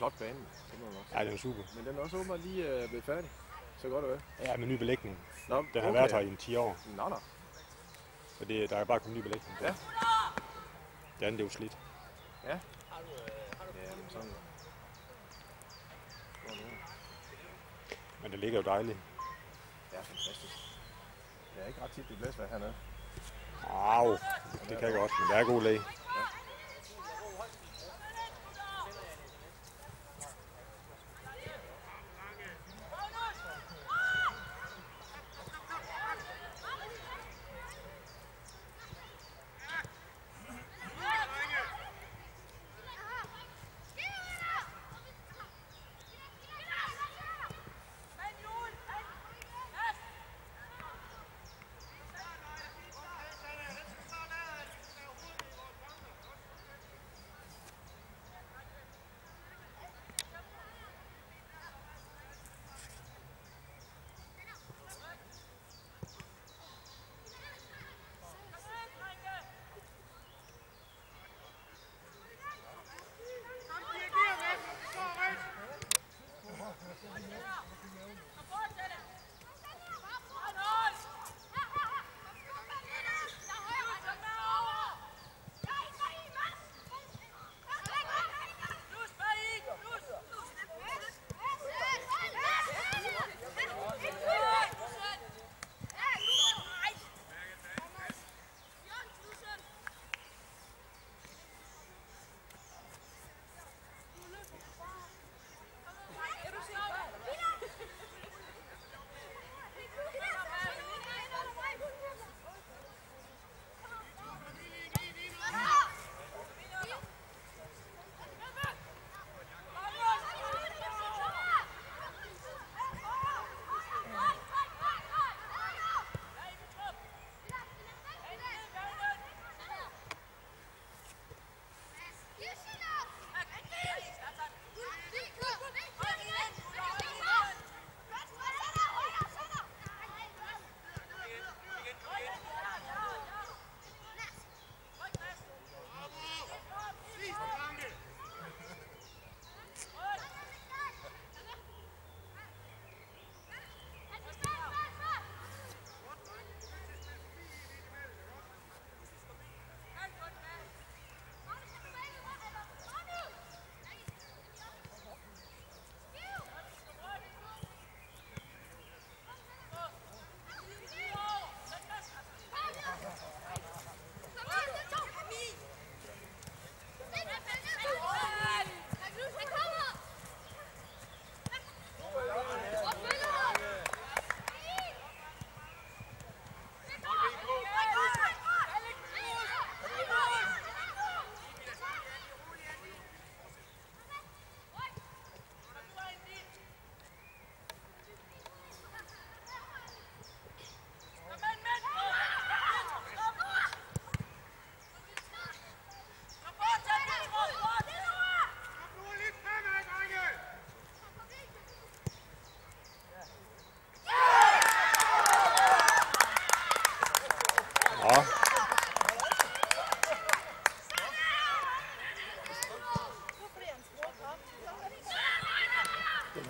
flot bane. Ja, det er super. Men den er også åbenbart lige blevet færdig. Så godt det er. Ja, med ny belægning. Nå, Den har været her i 10 år. Nå. Så der er bare kommet ny belægning. Ja. Det andet er jo slidt. Ja. Ja, men sådan. Men det ligger jo dejligt. Det er fantastisk. Det er ikke ret tit, det blæsvejr hernede. Au, det kan jeg godt, men der er god læge.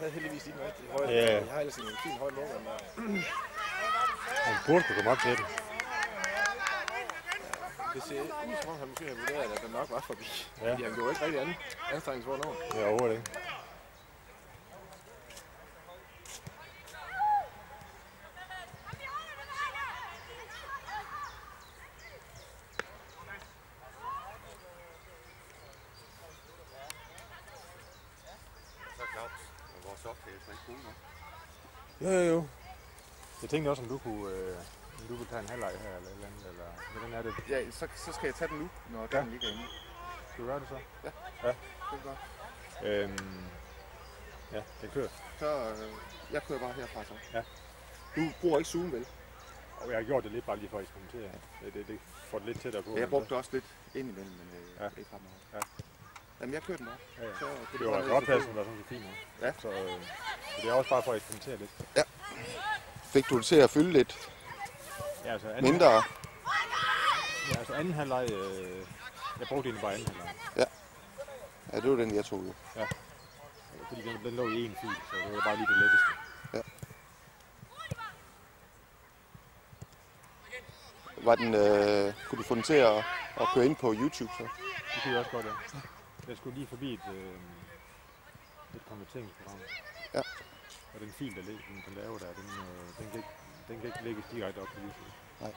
Heldigvis ikke rigtig højde. Ja. Jeg har ellers en fin høj mål. Han burde kunne komme op til den. Det ser ud som om, han måske har vurderet, at den nok var forbi. Ja. Fordi han gjorde ikke rigtig anstrengelse for nogen. Ja, overhovedet ikke. Jo. Jeg tænkte også, om du kunne tage en halvleg her eller et eller andet, eller hvordan er det? Ja, så skal jeg tage den nu, når den ligger inde. Skal du gøre det så? Ja. Ja. Det er godt. Ja, det kører. Så jeg kører bare herfra så. Ja. Du bruger ikke Zoom, vel? Og jeg har gjort det lidt bare lige for at eksperimentere. Det får det lidt tættere på. Ja, jeg brugte også lidt indimellem, men ja. Ikke ret meget. Ja. Jamen, jeg kører den bare. Ja. Så det var godt passe, den var sådan så fint. Ja. Så det er også bare for at eksperimentere lidt. Ja. Fik du det til at fylde lidt ja, altså mindre? Ja, altså anden halvleg, jeg brugte egentlig bare anden halvleg. Ja. Ja, det var den, jeg tog jo. Ja. fordi den lå i en fil, så det var bare lige det letteste. Ja. Var den, kunne du få den til at køre ind på YouTube så? Det kunne jeg også godt, ja. Jeg skulle lige forbi et konverteringsprogram. Ja. Og den fil, den laver der, den kan ikke lægges direkte op på YouTube. Nej.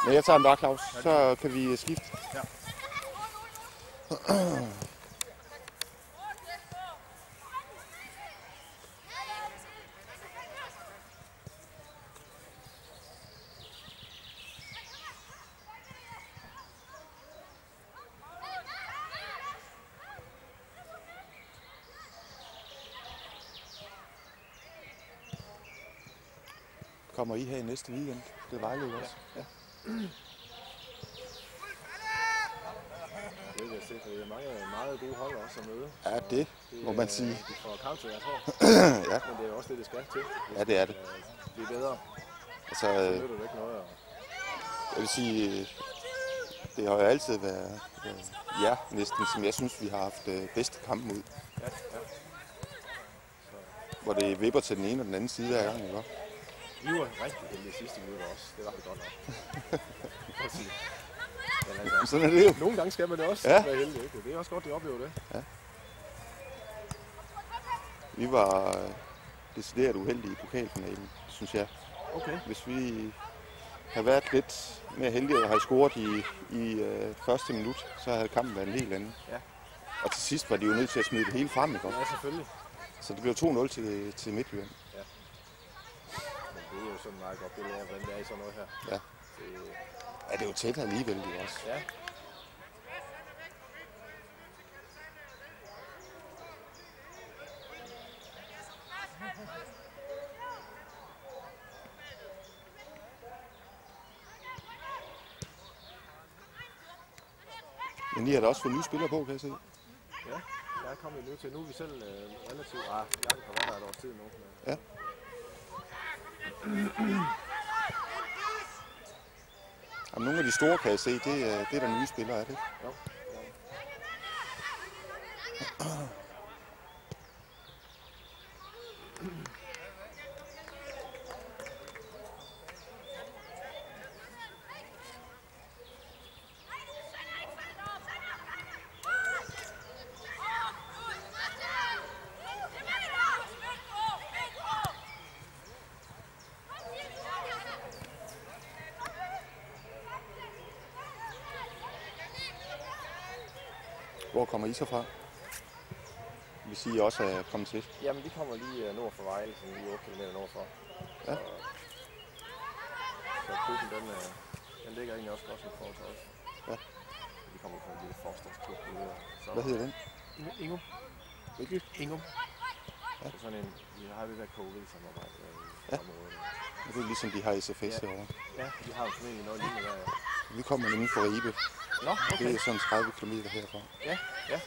Men jeg tager den bare, Claus. Så kan vi skifte. Ja. Kommer I her i næste weekend? Det er Vejle også. Ja. Det vil jeg se, for det er mange meget gode hold også at møde. Ja, det må man sige. Det får kamp til jeres hold. Ja. Men det er jo også det, det skal til. Ja, det er det. Blive bedre. Altså, Så ved du ikke noget. jeg vil sige, det har jo altid været jer næsten, som jeg synes, vi har haft bedste kamp mod. Ja, ja. Hvor det vipper til den ene og den anden side hver gang, ikke? Vi var rigtig heldige sidste minutter også. Det var vi godt nok. Men altså, Sådan er det jo. nogle gange skal man det også Ja. være heldig, ikke? Det er også godt, de oplever det. Ja. Vi var decideret uheldige i pokalfinalen, synes jeg. Okay. Hvis vi havde været lidt mere heldige og havde scoret i første minut, så havde kampen været en helt anden. Ja. Og til sidst var de jo nødt til at smide det hele frem, ikke? Ja, selvfølgelig. Så det blev 2-0 til Midtjylland. Men det er jo sådan meget godt billede af, hvordan det er i sådan noget her. Ja. Ja, det er jo tæt alligevel, det også. Ja. Men I har da også fået nye spillere på, kan jeg se. Ja, der kommer vi nu til. Nu er vi selv relativt langt fra hvad der er et års tid nu. Ja. Jamen, nogle af de store, kan jeg se, det er der nye spillere, er det ikke? Jo. Hvor kommer I så fra? Hvis I også er kommet til. Jamen, vi kommer lige nord for Vejle, sådan lige 8 km nordfor. Ja. Så klubben, den ligger egentlig også godt som forhold til os. Ja. Vi kommer fra en lille forstadsklub. Hvad hedder den? Ingum. Hvilket? Ingum. Ja. Så sådan en, vi har det der KV-samarbejde i området. Det er ligesom de har i SFS herovre. Ja, vi har jo formentlig noget lignende der. Vi kommer inden for Ribe. Nå, okay. Det er sådan 30 km herfra. Ja, ja.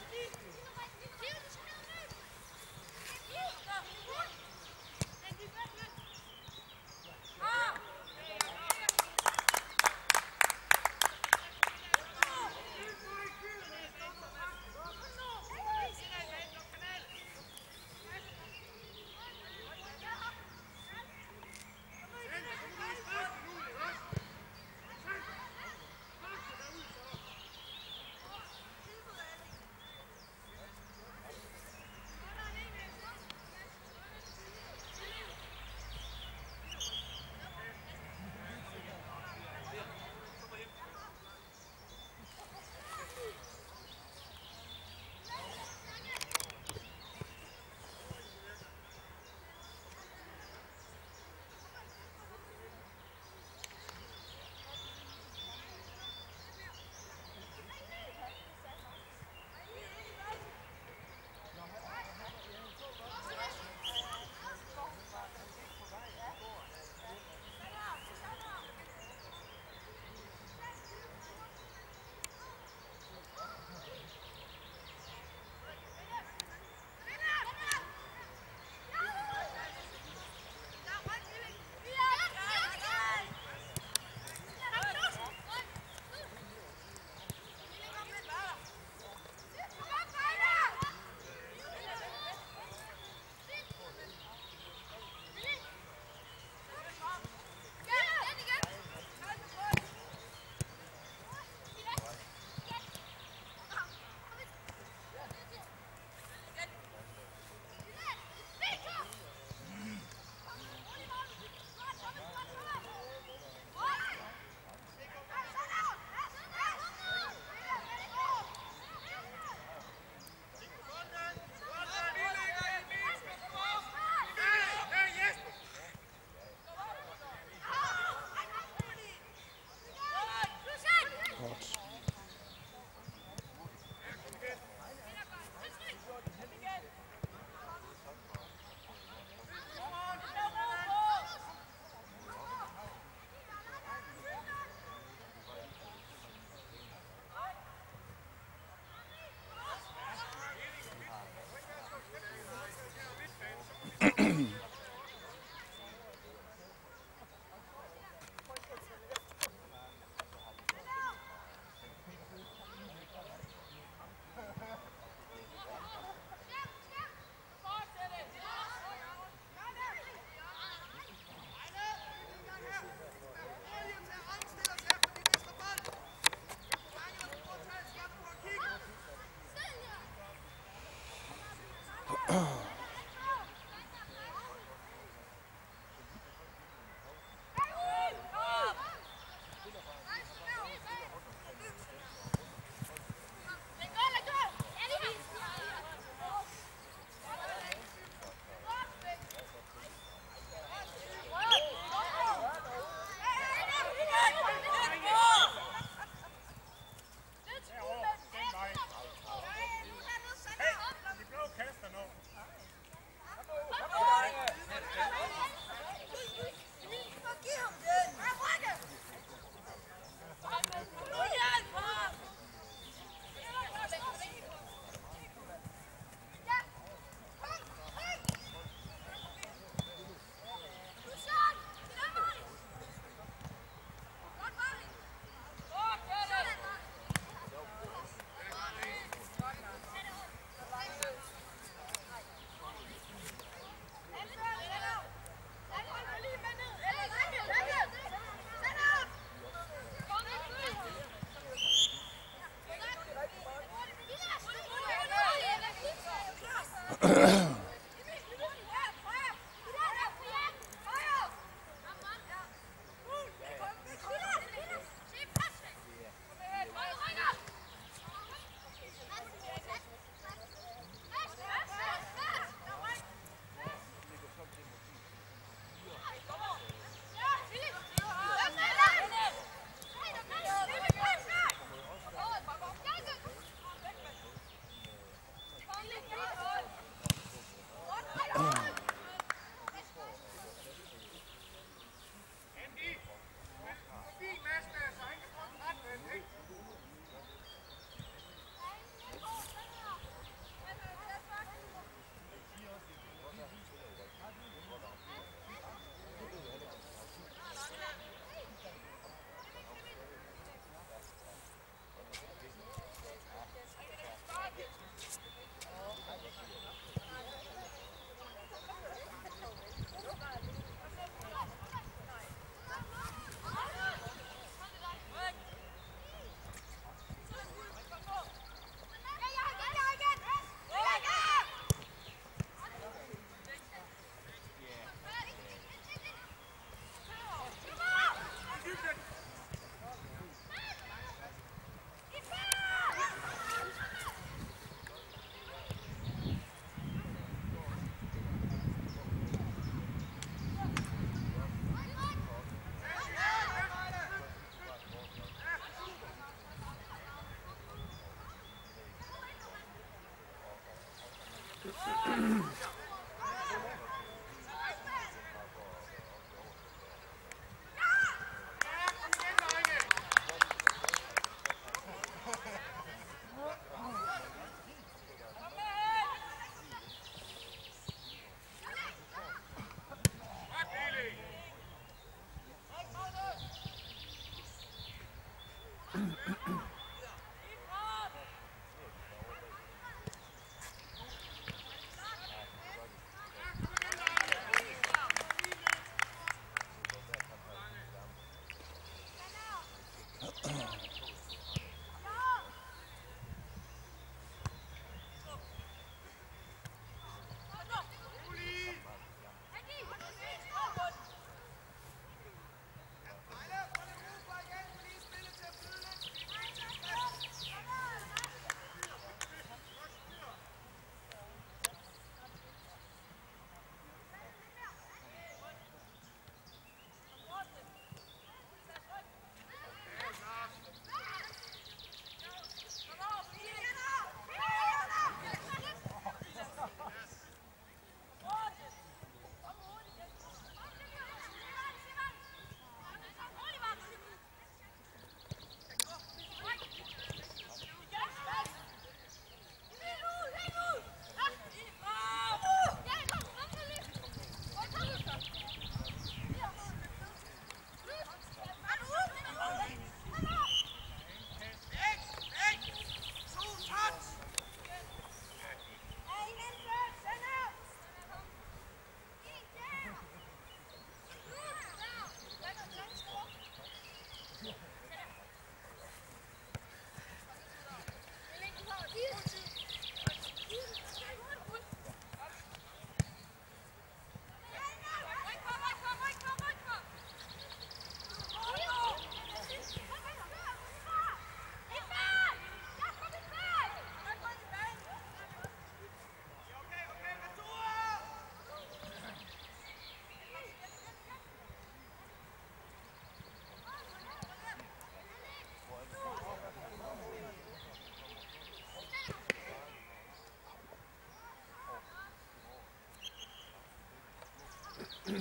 Det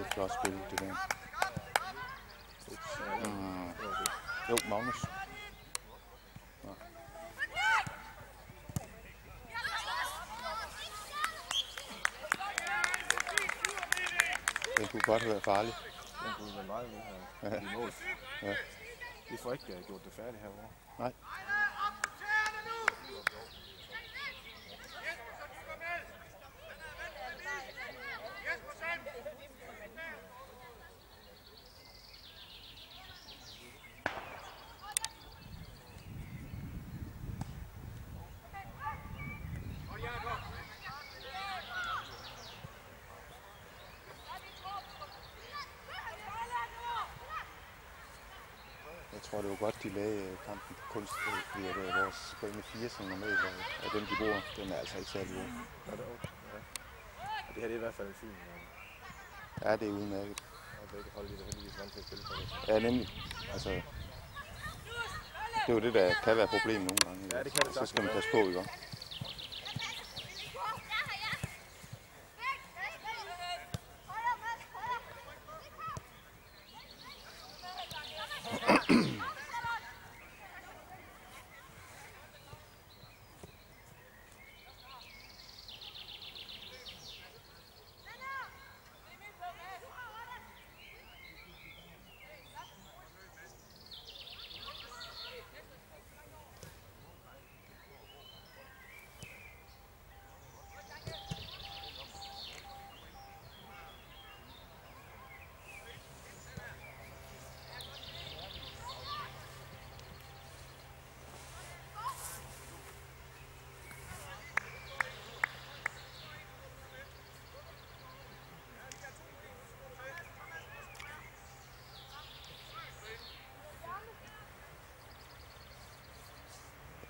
er flot spil, det der. Jo, Magnus. Ja. Den kunne godt være farlig. Den kunne være meget mere i mål. Ja. Vi får ikke gjort det færdigt herovre. Nej. Jeg tror, det var godt, de lagde kampen kunstigt, fordi det er vores pointe 4, som normalt er dem, de bruger. Den er altså ikke særlig god. Ja, det er okay. Ja. Og det her det er i hvert fald en fin. Ja, det er udmærket. Og begge hold lige heldigvis vant til at spille på det. Ja, nemlig. Altså, det er jo det, der kan være problemet nogle gange. Ja, det kan det. Så skal man passe på, ikke?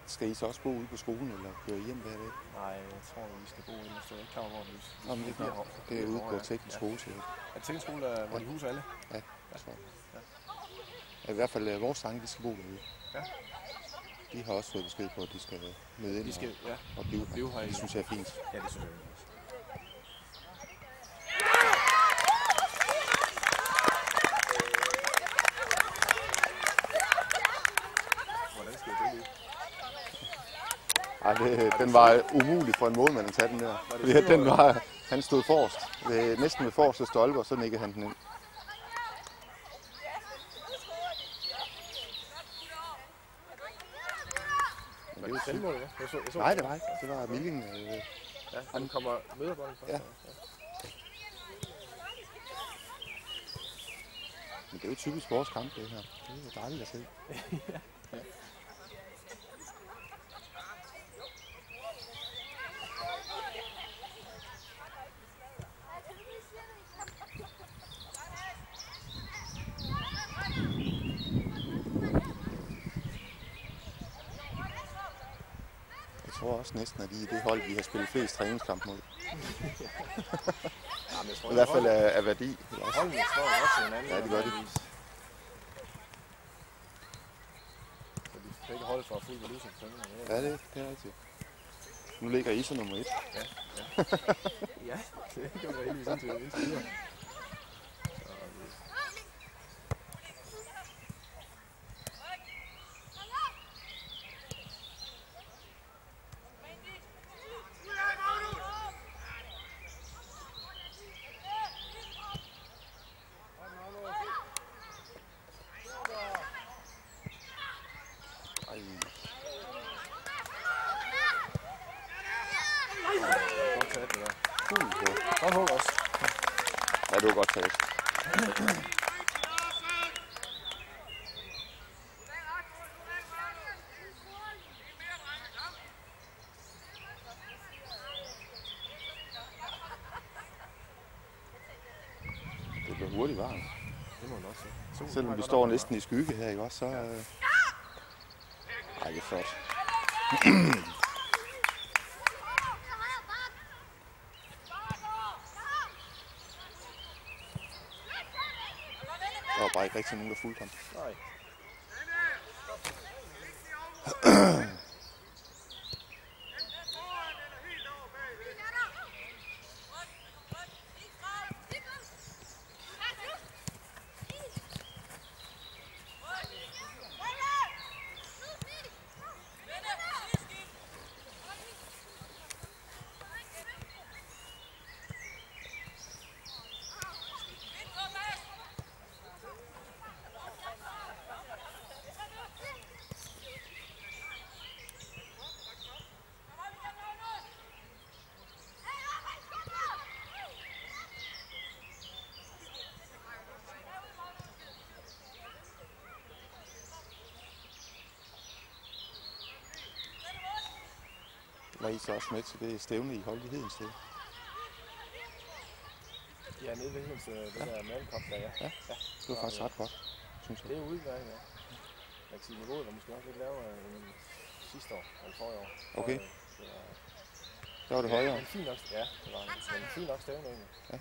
Skal I så også bo ude på skolen, eller køre hjem hver dag? Nej, jeg tror, vi skal bo inde et sted. Jeg er klar over, hvor vi Det er ude på teknisk skole, siger jeg. Er det teknisk skole, hvor de huser alle? Ja, jeg tror det. I hvert fald vores drenge, de skal bo derude. Ja. De har også fået besked på, at de skal møde ind De skal, og blive her. Det synes jeg er fint. Ja, det synes jeg også. Ej, den var umulig for en målmand at tage den der. Fordi han stod forrest, næsten ved forreste stolpe, og så nikkede han den ind. Men det er jo selvmål, ja? Nej, det var ikke. Det var Milling. Ja, han kommer møder bolden først. Ja. Men det er jo typisk vores kamp, det her. Det er jo dejligt at se. Ja. Jeg tror også næsten, at I er det hold, vi har spillet flest træningskamp mod. I hvert fald af værdi. Holdene står godt til hinanden. Ja, det gør de. Så de begge hold får fuld valuta på tømmerne. Ja, det er rigtigt. Nu ligger I så nummer 1. Ja, ja. Det kan være heldigvis indtil videre. Godt hug også. Ja, det var godt taget. Det bliver hurtigt varmt. Det må man også sige. Selvom vi står næsten i skygge her, ikke også? Så... Ej, det er flot. Der var bare ikke rigtig nogen, der fulgte ham. Nej. Var I så også med til det stævne, I holdt i Hedensted? Ja, nede ved hendes, den der malkop der, ja. Ja, det var faktisk ret godt, synes jeg. Det er udmærket, ja. Jeg kan sige, niveauet var måske også lidt lavere end sidste år, eller forrige år. Okay. Det Der var det højere. var en fin nok, ja, det var en fin nok stævne egentlig. Ja.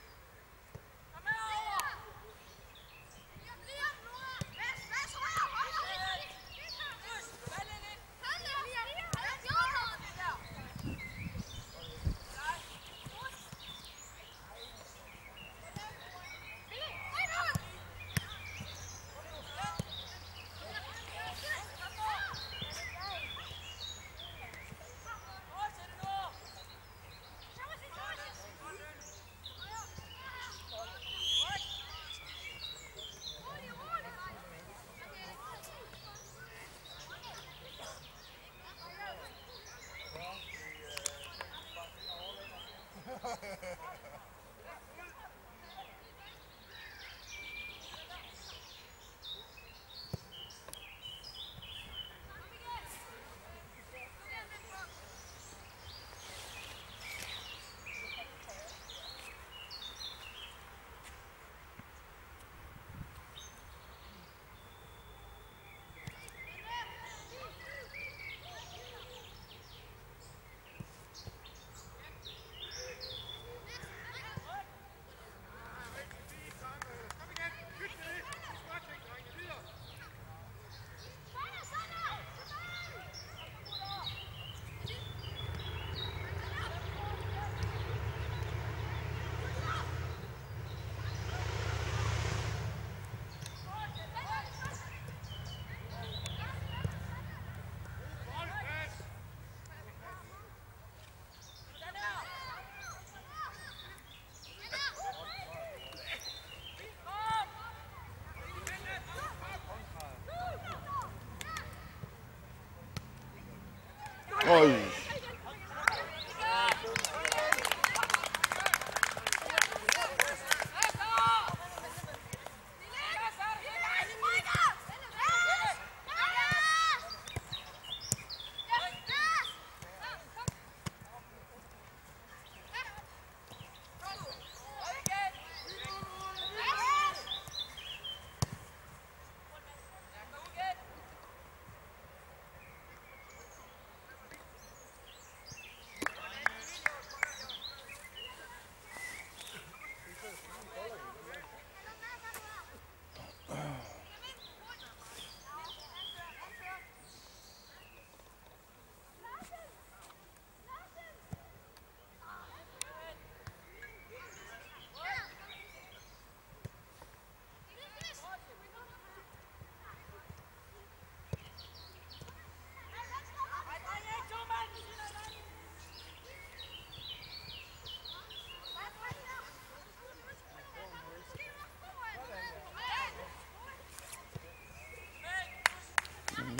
Oj.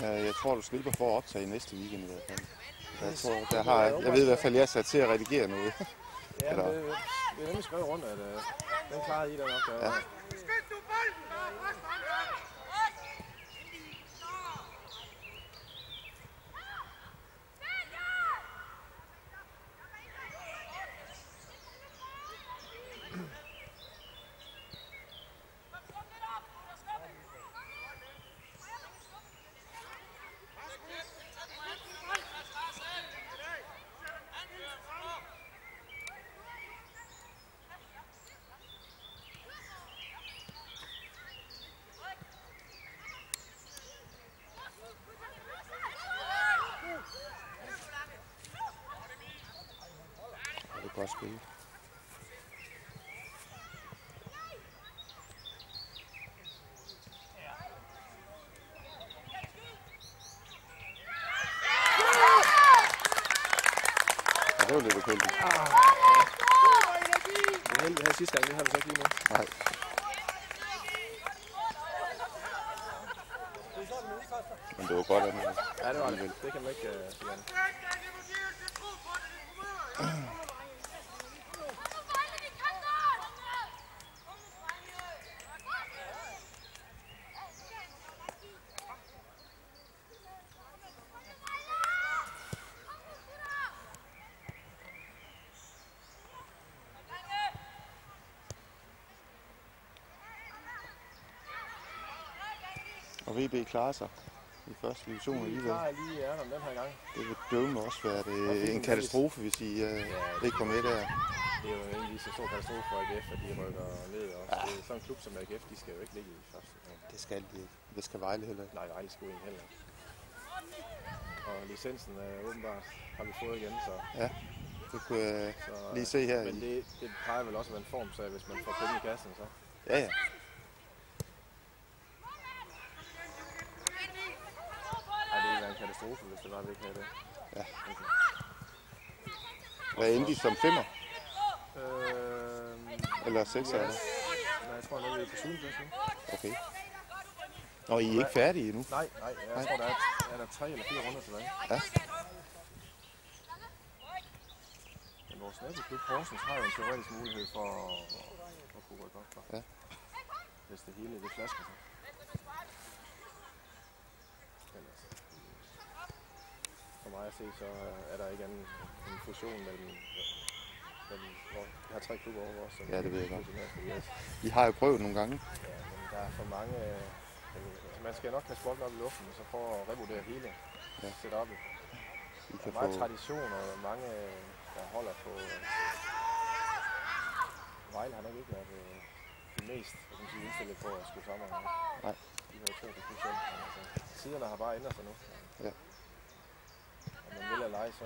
Jeg tror, du slipper for at optage næste weekend i hvert fald. Jeg ved i hvert fald, at jeg er sat til at redigere noget. Ja, det er nemlig skrevet rundt, at den klarede I der nok. Ja. godt spillet. Det var lidt uheldigt. Det er heldigt her sidste gang, det har vi så ikke lige nu. Nej. Men det var godt, at man... Ja, det var det. Det kan man ikke sige andet. Og VB klarer sig i første division alligevel. Vi klarer lige ærnerne den her gang. Det vil dømme også være en katastrofe, hvis I ikke kommer med der. Det er jo egentlig så stor katastrofe for AGF, at de rykker ned også. Ja. Det er sådan en klub som AGF, de skal jo ikke ligge i første. Det skal de ikke. Det skal Vejle heller ikke. Nej, Vejle skal jo heller ikke. Og licensen åbenbart har vi fået igen, så... Ja, det kunne jeg lige se her. Men det plejer vel også at være en form, så hvis man får penge i kassen, så... Ja, ja. Ej, det ville være en katastrofe, hvis det var, vi ikke havde det. Ja. Hvad endte I som 5'er? Eller 6'er? Nej, jeg tror, at vi er på 7. plads nu. Okay. Nå, I er ikke færdige endnu? Nej, jeg tror, der er 3 eller 4 runder tilbage. Ja. Men vores naboklub Horsens har jo en teoretisk mulighed for at kunne rykke op. Ja. Hvis det hele det flasker sig. For mig at se, så er der ikke en fusion mellem hvor vi har 3 klubber over os. Ja, det ved jeg godt. I har jo prøvet nogle gange. Ja, men der er for mange... man skal nok kaste bolden op i luften, og så prøve at revurdere hele setup'et. Der er meget tradition, og mange, der holder på... Vejle har nok ikke været de mest indstillet på at skulle sammen. Nej. De har jo tro på sig selv. Tiderne har bare ændret sig nu. Ja. Og man vil at lege, så...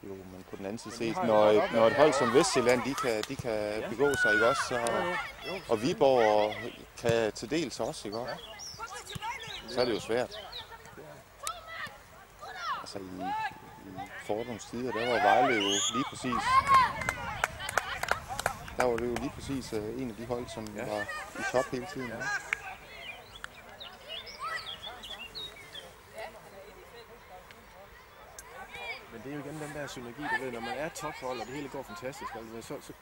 Jo, men på den anden side set, når et hold som Vestsjælland, de kan begå sig, ikke også? Og Viborg kan til dels også, ikke også? Så er det jo svært. Altså i fordoms tider, der var Vejle jo lige præcis... Der var det jo lige præcis en af de hold, som var i top hele tiden. Ja. Men det er jo igen den der synergi, du ved, når man er et tophold, og det hele går fantastisk, altså,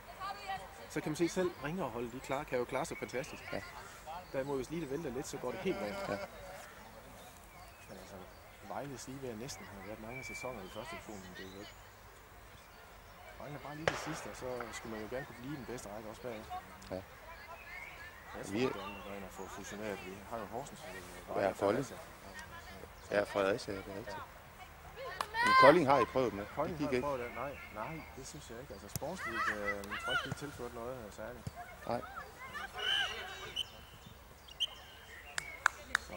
så kan man se selv ringerholdet, de kan jo klare sig fantastisk. Ja. Derimod, hvis lige det vælter lidt, så går det helt rent. Ja. Men altså, Vejles lige ved at næsten have været mange sæsoner i første division, men det er jo ikke. Mangler bare lige det sidste, og så skulle man jo gerne kunne blive den bedste række også bagefter. Ja. Jeg tror gerne, at gå ind og få fusioneret. Vi har jo Horsens. Ja, Kolding. Ja, Fredericia, det er rigtigt. Men Kolding har I prøvet med? Kolding har I prøvet det? Nej, det synes jeg ikke. Altså sportsligt, jeg tror ikke, de har tilført noget særligt. Nej. Så